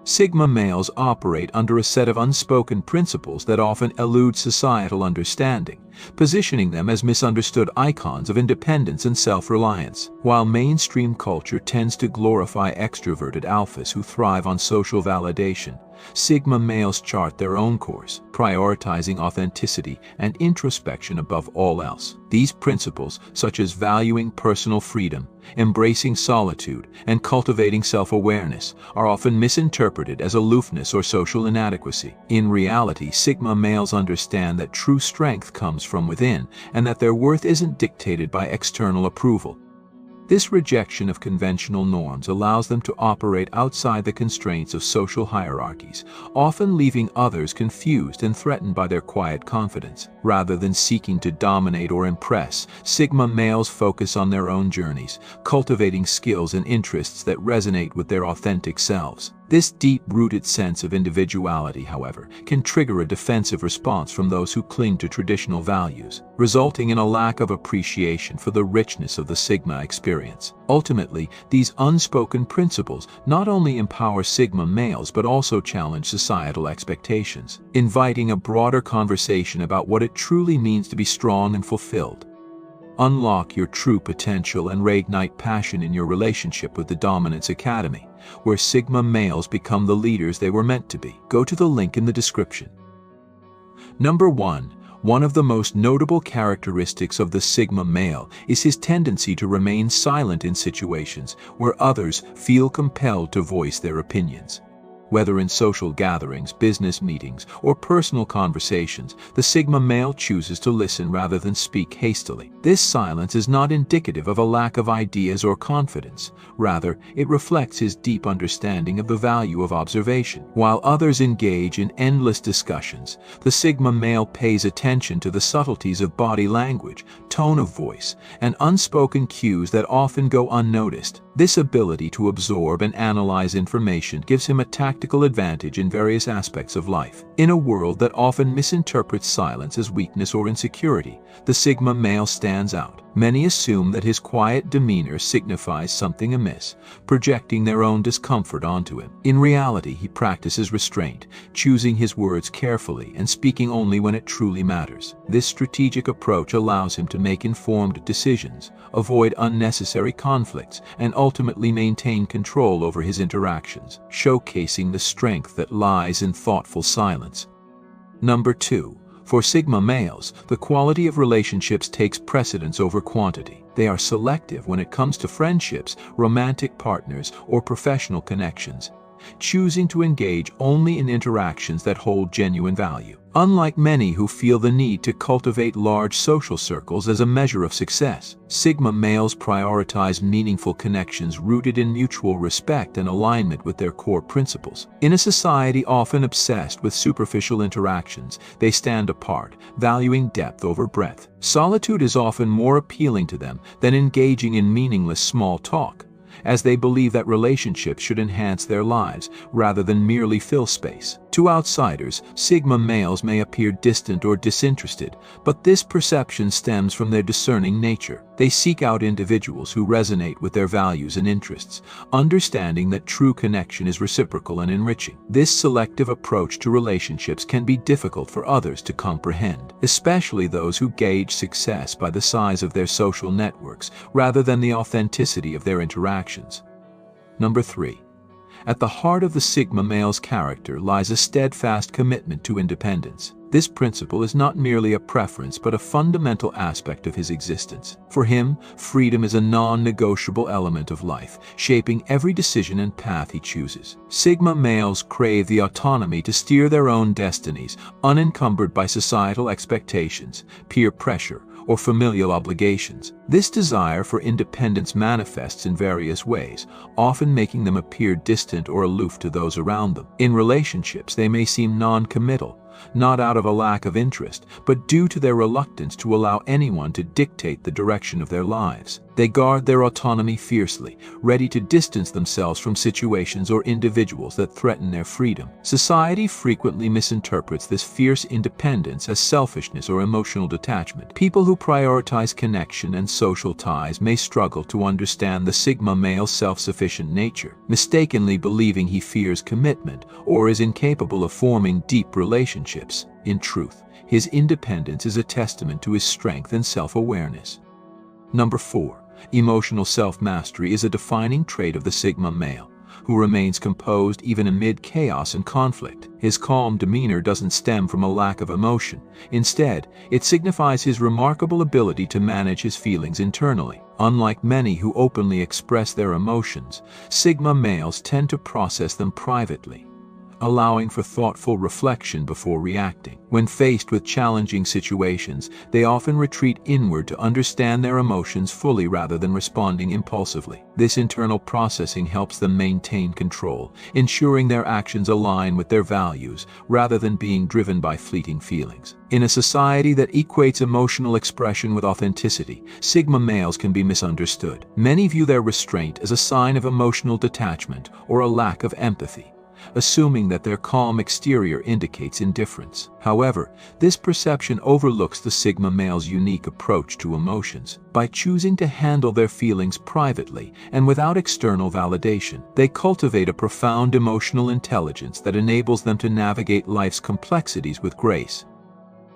Sigma males operate under a set of unspoken principles that often elude societal understanding, positioning them as misunderstood icons of independence and self-reliance. While mainstream culture tends to glorify extroverted alphas who thrive on social validation, Sigma males chart their own course, prioritizing authenticity and introspection above all else. These principles, such as valuing personal freedom, embracing solitude, and cultivating self-awareness, are often misinterpreted as aloofness or social inadequacy. In reality, Sigma males understand that true strength comes from within and that their worth isn't dictated by external approval. This rejection of conventional norms allows them to operate outside the constraints of social hierarchies, often leaving others confused and threatened by their quiet confidence. Rather than seeking to dominate or impress, Sigma males focus on their own journeys, cultivating skills and interests that resonate with their authentic selves. This deep-rooted sense of individuality, however, can trigger a defensive response from those who cling to traditional values, resulting in a lack of appreciation for the richness of the Sigma experience. Ultimately, these unspoken principles not only empower Sigma males but also challenge societal expectations, inviting a broader conversation about what it truly means to be strong and fulfilled. Unlock your true potential and reignite passion in your relationship with the Dominance Academy, where Sigma males become the leaders they were meant to be. Go to the link in the description. Number 1. One of the most notable characteristics of the Sigma male is his tendency to remain silent in situations where others feel compelled to voice their opinions. Whether in social gatherings, business meetings, or personal conversations, the Sigma male chooses to listen rather than speak hastily. This silence is not indicative of a lack of ideas or confidence. Rather, it reflects his deep understanding of the value of observation. While others engage in endless discussions, the Sigma male pays attention to the subtleties of body language, tone of voice, and unspoken cues that often go unnoticed. This ability to absorb and analyze information gives him a tactical advantage in various aspects of life. In a world that often misinterprets silence as weakness or insecurity, the Sigma male stands out. Many assume that his quiet demeanor signifies something amiss, projecting their own discomfort onto him. In reality, he practices restraint, choosing his words carefully and speaking only when it truly matters. This strategic approach allows him to make informed decisions, avoid unnecessary conflicts, and ultimately maintain control over his interactions, showcasing the strength that lies in thoughtful silence. Number 2. For Sigma males, the quality of relationships takes precedence over quantity. They are selective when it comes to friendships, romantic partners, or professional connections, choosing to engage only in interactions that hold genuine value. Unlike many who feel the need to cultivate large social circles as a measure of success, Sigma males prioritize meaningful connections rooted in mutual respect and alignment with their core principles. In a society often obsessed with superficial interactions, they stand apart, valuing depth over breadth. Solitude is often more appealing to them than engaging in meaningless small talk, as they believe that relationships should enhance their lives rather than merely fill space. To outsiders, Sigma males may appear distant or disinterested, but this perception stems from their discerning nature. They seek out individuals who resonate with their values and interests, understanding that true connection is reciprocal and enriching. This selective approach to relationships can be difficult for others to comprehend, especially those who gauge success by the size of their social networks rather than the authenticity of their interactions. Number 3. At the heart of the Sigma male's character lies a steadfast commitment to independence. This principle is not merely a preference but a fundamental aspect of his existence. For him, freedom is a non-negotiable element of life, shaping every decision and path he chooses. Sigma males crave the autonomy to steer their own destinies, unencumbered by societal expectations, peer pressure, or familial obligations. This desire for independence manifests in various ways, often making them appear distant or aloof to those around them. In relationships, they may seem non-committal, not out of a lack of interest, but due to their reluctance to allow anyone to dictate the direction of their lives. They guard their autonomy fiercely, ready to distance themselves from situations or individuals that threaten their freedom. Society frequently misinterprets this fierce independence as selfishness or emotional detachment. People who prioritize connection and social ties may struggle to understand the Sigma male's self-sufficient nature, mistakenly believing he fears commitment or is incapable of forming deep relationships. In truth, his independence is a testament to his strength and self-awareness. Number 4. Emotional self-mastery is a defining trait of the Sigma male, who remains composed even amid chaos and conflict. His calm demeanor doesn't stem from a lack of emotion. Instead, it signifies his remarkable ability to manage his feelings internally. Unlike many who openly express their emotions, Sigma males tend to process them privately, allowing for thoughtful reflection before reacting. When faced with challenging situations, they often retreat inward to understand their emotions fully rather than responding impulsively. This internal processing helps them maintain control, ensuring their actions align with their values rather than being driven by fleeting feelings. In a society that equates emotional expression with authenticity, Sigma males can be misunderstood. Many view their restraint as a sign of emotional detachment or a lack of empathy, assuming that their calm exterior indicates indifference. However, this perception overlooks the Sigma male's unique approach to emotions. By choosing to handle their feelings privately and without external validation, they cultivate a profound emotional intelligence that enables them to navigate life's complexities with grace.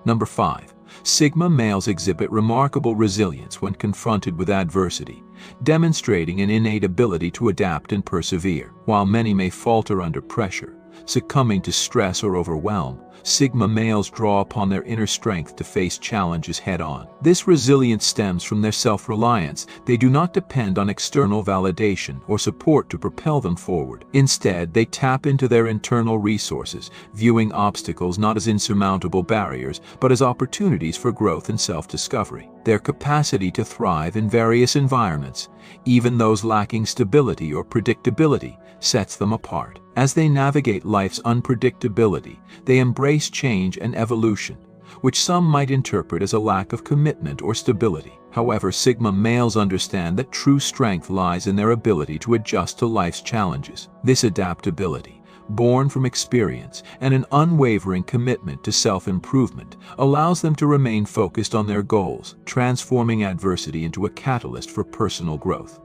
Number 5. Sigma males exhibit remarkable resilience when confronted with adversity, demonstrating an innate ability to adapt and persevere. While many may falter under pressure, succumbing to stress or overwhelm, Sigma males draw upon their inner strength to face challenges head-on. This resilience stems from their self-reliance. They do not depend on external validation or support to propel them forward. Instead, they tap into their internal resources, viewing obstacles not as insurmountable barriers, but as opportunities for growth and self-discovery. Their capacity to thrive in various environments, even those lacking stability or predictability, sets them apart. As they navigate life's unpredictability, they embrace change and evolution, which some might interpret as a lack of commitment or stability. However, Sigma males understand that true strength lies in their ability to adjust to life's challenges. This adaptability, born from experience and an unwavering commitment to self-improvement, allows them to remain focused on their goals, transforming adversity into a catalyst for personal growth.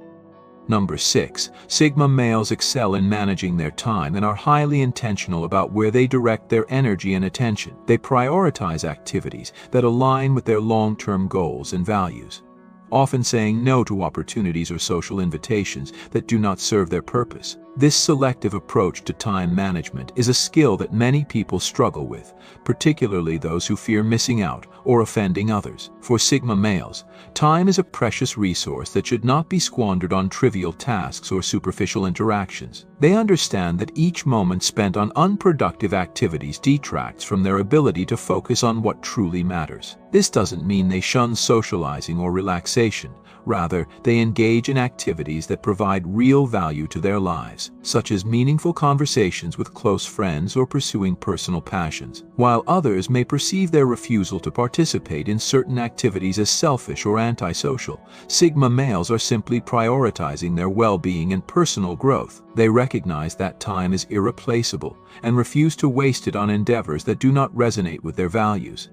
Number 6. Sigma males excel in managing their time and are highly intentional about where they direct their energy and attention. They prioritize activities that align with their long-term goals and values, often saying no to opportunities or social invitations that do not serve their purpose. This selective approach to time management is a skill that many people struggle with, particularly those who fear missing out or offending others. For Sigma males, time is a precious resource that should not be squandered on trivial tasks or superficial interactions. They understand that each moment spent on unproductive activities detracts from their ability to focus on what truly matters. This doesn't mean they shun socializing or relaxation. Rather, they engage in activities that provide real value to their lives, such as meaningful conversations with close friends or pursuing personal passions. While others may perceive their refusal to participate in certain activities as selfish or antisocial, Sigma males are simply prioritizing their well-being and personal growth. They recognize that time is irreplaceable and refuse to waste it on endeavors that do not resonate with their values.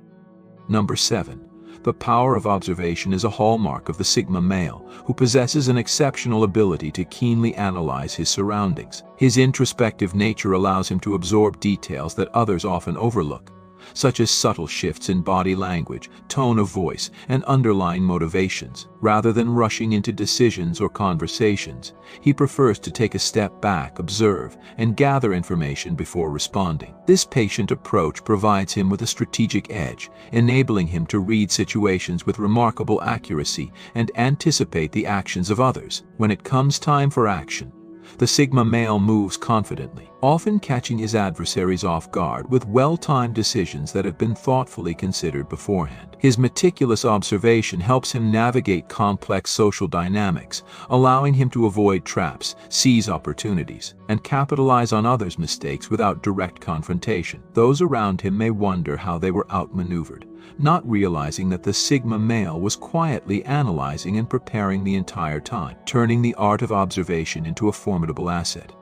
Number 7. The power of observation is a hallmark of the Sigma male, who possesses an exceptional ability to keenly analyze his surroundings. His introspective nature allows him to absorb details that others often overlook, such as subtle shifts in body language, tone of voice, and underlying motivations. Rather than rushing into decisions or conversations, he prefers to take a step back, observe, and gather information before responding. This patient approach provides him with a strategic edge, enabling him to read situations with remarkable accuracy and anticipate the actions of others. When it comes time for action, the Sigma male moves confidently, often catching his adversaries off guard with well-timed decisions that have been thoughtfully considered beforehand. His meticulous observation helps him navigate complex social dynamics, allowing him to avoid traps, seize opportunities, and capitalize on others' mistakes without direct confrontation. Those around him may wonder how they were outmaneuvered, not realizing that the Sigma male was quietly analyzing and preparing the entire time, turning the art of observation into a formidable asset.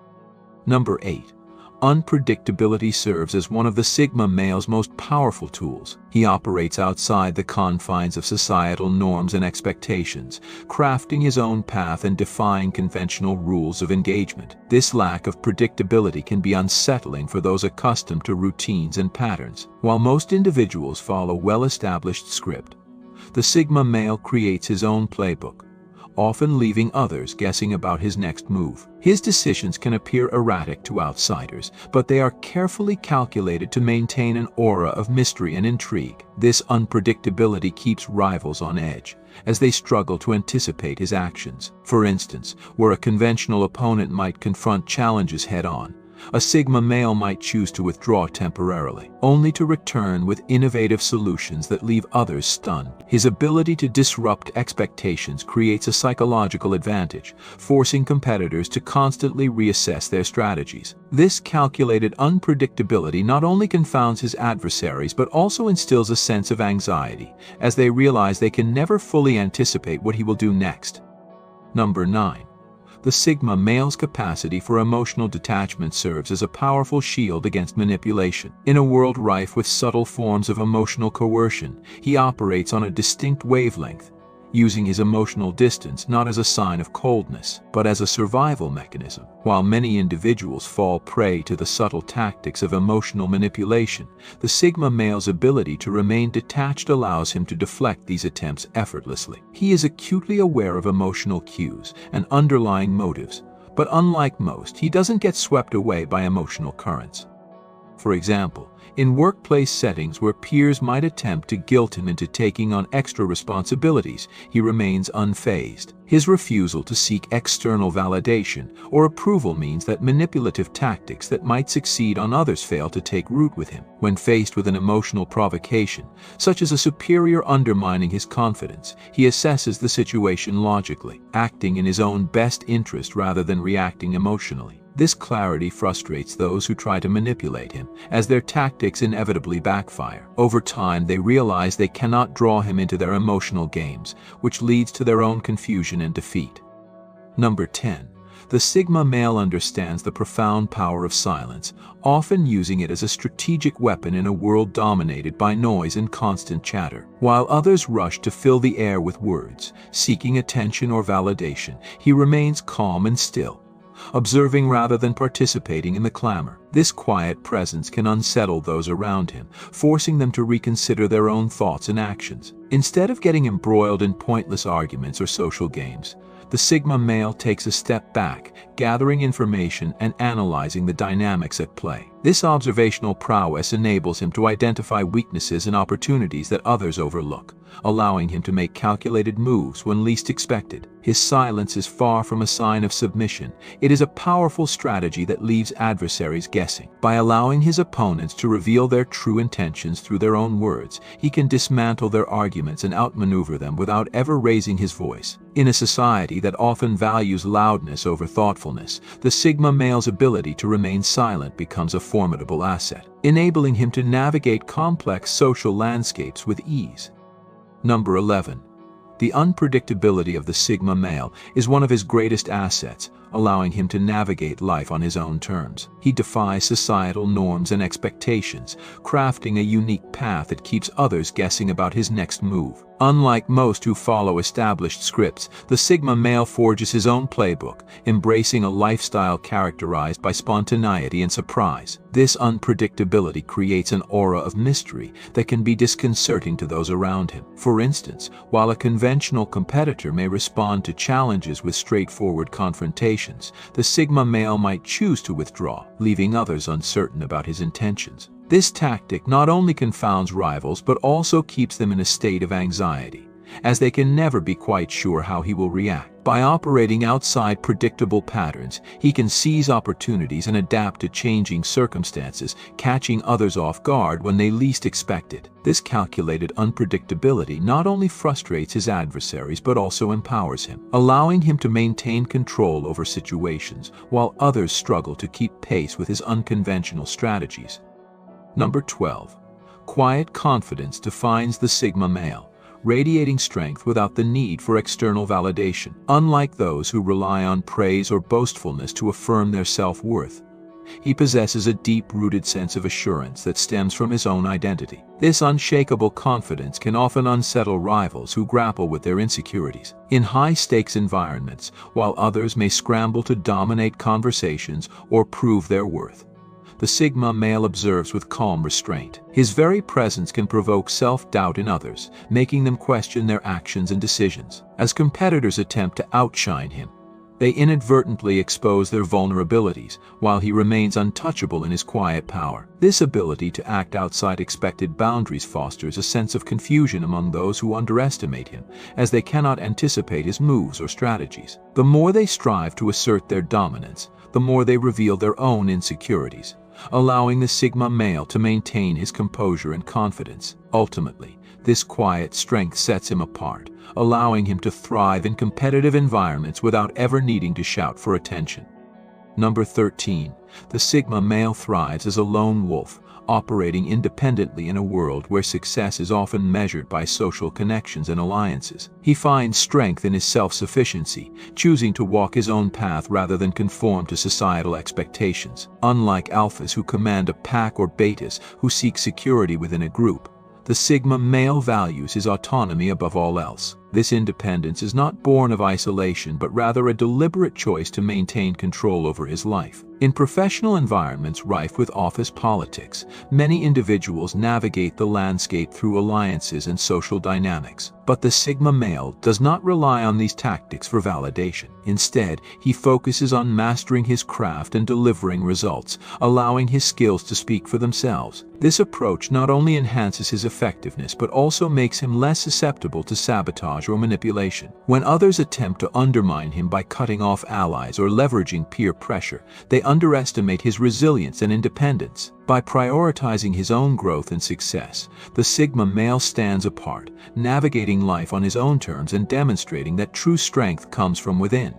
Number 8. Unpredictability serves as one of the Sigma male's most powerful tools. He operates outside the confines of societal norms and expectations, crafting his own path and defying conventional rules of engagement. This lack of predictability can be unsettling for those accustomed to routines and patterns. While most individuals follow well-established script, the Sigma male creates his own playbook, often leaving others guessing about his next move. His decisions can appear erratic to outsiders, but they are carefully calculated to maintain an aura of mystery and intrigue. This unpredictability keeps rivals on edge, as they struggle to anticipate his actions. For instance, where a conventional opponent might confront challenges head-on, a Sigma male might choose to withdraw temporarily, only to return with innovative solutions that leave others stunned. His ability to disrupt expectations creates a psychological advantage, forcing competitors to constantly reassess their strategies. This calculated unpredictability not only confounds his adversaries but also instills a sense of anxiety, as they realize they can never fully anticipate what he will do next. Number 9. The Sigma male's capacity for emotional detachment serves as a powerful shield against manipulation. In a world rife with subtle forms of emotional coercion, he operates on a distinct wavelength, using his emotional distance not as a sign of coldness, but as a survival mechanism. While many individuals fall prey to the subtle tactics of emotional manipulation, the Sigma male's ability to remain detached allows him to deflect these attempts effortlessly. He is acutely aware of emotional cues and underlying motives, but unlike most, he doesn't get swept away by emotional currents. For example, in workplace settings where peers might attempt to guilt him into taking on extra responsibilities, he remains unfazed. His refusal to seek external validation or approval means that manipulative tactics that might succeed on others fail to take root with him. When faced with an emotional provocation, such as a superior undermining his confidence, he assesses the situation logically, acting in his own best interest rather than reacting emotionally. This clarity frustrates those who try to manipulate him, as their tactics inevitably backfire. Over time, they realize they cannot draw him into their emotional games, which leads to their own confusion and defeat. Number 10. The Sigma male understands the profound power of silence, often using it as a strategic weapon in a world dominated by noise and constant chatter. While others rush to fill the air with words, seeking attention or validation, he remains calm and still, observing rather than participating in the clamor. This quiet presence can unsettle those around him, forcing them to reconsider their own thoughts and actions. Instead of getting embroiled in pointless arguments or social games, the Sigma male takes a step back, gathering information and analyzing the dynamics at play. This observational prowess enables him to identify weaknesses and opportunities that others overlook, allowing him to make calculated moves when least expected. His silence is far from a sign of submission. It is a powerful strategy that leaves adversaries guessing. By allowing his opponents to reveal their true intentions through their own words, he can dismantle their arguments and outmaneuver them without ever raising his voice. In a society that often values loudness over thoughtfulness, the Sigma male's ability to remain silent becomes a formidable asset, enabling him to navigate complex social landscapes with ease. Number 11. The unpredictability of the Sigma male is one of his greatest assets, allowing him to navigate life on his own terms. He defies societal norms and expectations, crafting a unique path that keeps others guessing about his next move. Unlike most who follow established scripts, the Sigma male forges his own playbook, embracing a lifestyle characterized by spontaneity and surprise. This unpredictability creates an aura of mystery that can be disconcerting to those around him. For instance, while a conventional competitor may respond to challenges with straightforward confrontations, the Sigma male might choose to withdraw, leaving others uncertain about his intentions. This tactic not only confounds rivals but also keeps them in a state of anxiety, as they can never be quite sure how he will react. By operating outside predictable patterns, he can seize opportunities and adapt to changing circumstances, catching others off guard when they least expect it. This calculated unpredictability not only frustrates his adversaries but also empowers him, allowing him to maintain control over situations while others struggle to keep pace with his unconventional strategies. Number 12. Quiet confidence defines the Sigma male, radiating strength without the need for external validation. Unlike those who rely on praise or boastfulness to affirm their self-worth, he possesses a deep-rooted sense of assurance that stems from his own identity. This unshakable confidence can often unsettle rivals who grapple with their insecurities. In high-stakes environments, while others may scramble to dominate conversations or prove their worth, the Sigma male observes with calm restraint. His very presence can provoke self-doubt in others, making them question their actions and decisions. As competitors attempt to outshine him, they inadvertently expose their vulnerabilities, while he remains untouchable in his quiet power. This ability to act outside expected boundaries fosters a sense of confusion among those who underestimate him, as they cannot anticipate his moves or strategies. The more they strive to assert their dominance, the more they reveal their own insecurities, allowing the Sigma male to maintain his composure and confidence. Ultimately, this quiet strength sets him apart, allowing him to thrive in competitive environments without ever needing to shout for attention. Number 13. The Sigma male thrives as a lone wolf, operating independently in a world where success is often measured by social connections and alliances. He finds strength in his self-sufficiency, choosing to walk his own path rather than conform to societal expectations. Unlike alphas who command a pack or betas who seek security within a group, the Sigma male values his autonomy above all else. This independence is not born of isolation but rather a deliberate choice to maintain control over his life. In professional environments rife with office politics, many individuals navigate the landscape through alliances and social dynamics. But the Sigma male does not rely on these tactics for validation. Instead, he focuses on mastering his craft and delivering results, allowing his skills to speak for themselves. This approach not only enhances his effectiveness but also makes him less susceptible to sabotage or manipulation. When others attempt to undermine him by cutting off allies or leveraging peer pressure, they underestimate his resilience and independence. By prioritizing his own growth and success, the Sigma male stands apart, navigating life on his own terms and demonstrating that true strength comes from within.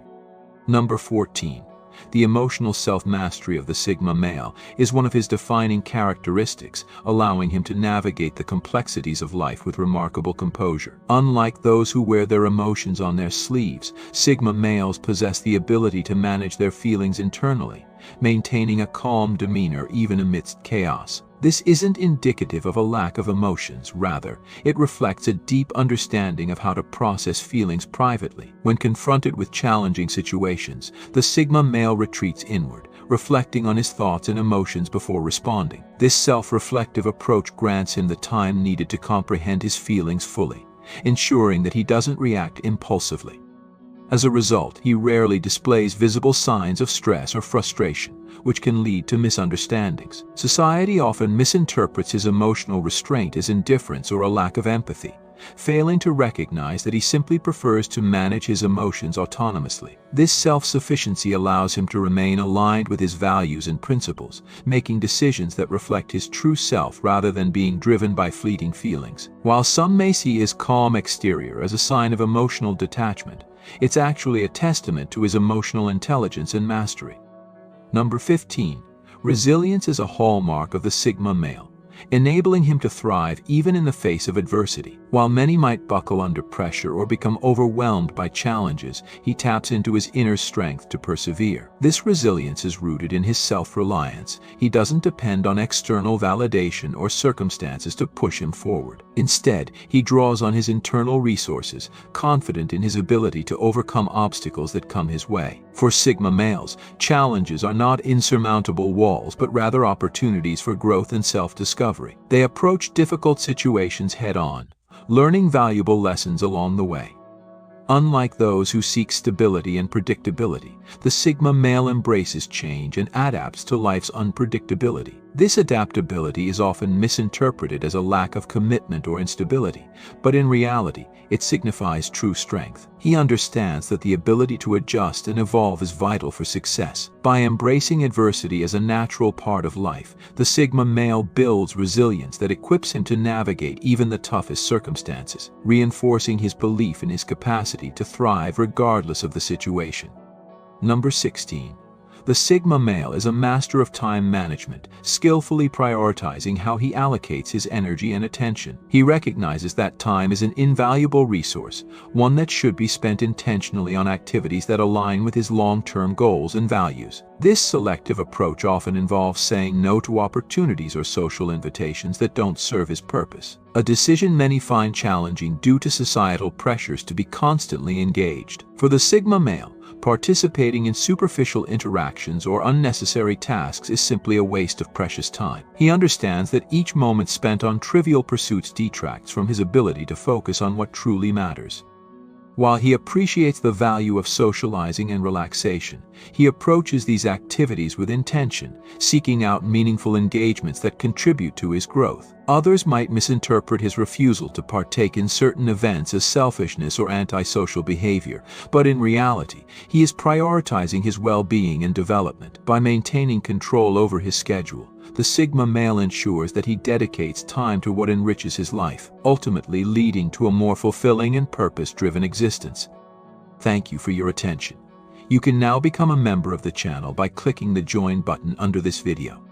Number 14. The emotional self-mastery of the Sigma male is one of his defining characteristics, allowing him to navigate the complexities of life with remarkable composure. Unlike those who wear their emotions on their sleeves, Sigma males possess the ability to manage their feelings internally, maintaining a calm demeanor even amidst chaos. This isn't indicative of a lack of emotions, rather, it reflects a deep understanding of how to process feelings privately. When confronted with challenging situations, the Sigma male retreats inward, reflecting on his thoughts and emotions before responding. This self-reflective approach grants him the time needed to comprehend his feelings fully, ensuring that he doesn't react impulsively. As a result, he rarely displays visible signs of stress or frustration, which can lead to misunderstandings. Society often misinterprets his emotional restraint as indifference or a lack of empathy, failing to recognize that he simply prefers to manage his emotions autonomously. This self-sufficiency allows him to remain aligned with his values and principles, making decisions that reflect his true self rather than being driven by fleeting feelings. While some may see his calm exterior as a sign of emotional detachment, it's actually a testament to his emotional intelligence and mastery. Number 15. Resilience is a hallmark of the Sigma male, enabling him to thrive even in the face of adversity. While many might buckle under pressure or become overwhelmed by challenges, he taps into his inner strength to persevere. This resilience is rooted in his self-reliance. He doesn't depend on external validation or circumstances to push him forward. Instead, he draws on his internal resources, confident in his ability to overcome obstacles that come his way. For Sigma males, challenges are not insurmountable walls but rather opportunities for growth and self-discovery. They approach difficult situations head-on, learning valuable lessons along the way. Unlike those who seek stability and predictability, the Sigma male embraces change and adapts to life's unpredictability. This adaptability is often misinterpreted as a lack of commitment or instability, but in reality, it signifies true strength. He understands that the ability to adjust and evolve is vital for success. By embracing adversity as a natural part of life, the Sigma male builds resilience that equips him to navigate even the toughest circumstances, reinforcing his belief in his capacity to thrive regardless of the situation. Number 16. The Sigma male is a master of time management, skillfully prioritizing how he allocates his energy and attention. He recognizes that time is an invaluable resource, one that should be spent intentionally on activities that align with his long-term goals and values. This selective approach often involves saying no to opportunities or social invitations that don't serve his purpose, a decision many find challenging due to societal pressures to be constantly engaged. For the Sigma male, participating in superficial interactions or unnecessary tasks is simply a waste of precious time. He understands that each moment spent on trivial pursuits detracts from his ability to focus on what truly matters. While he appreciates the value of socializing and relaxation, he approaches these activities with intention, seeking out meaningful engagements that contribute to his growth. Others might misinterpret his refusal to partake in certain events as selfishness or antisocial behavior, but in reality, he is prioritizing his well-being and development. By maintaining control over his schedule, the Sigma male ensures that he dedicates time to what enriches his life, ultimately leading to a more fulfilling and purpose-driven existence. Thank you for your attention. You can now become a member of the channel by clicking the Join button under this video.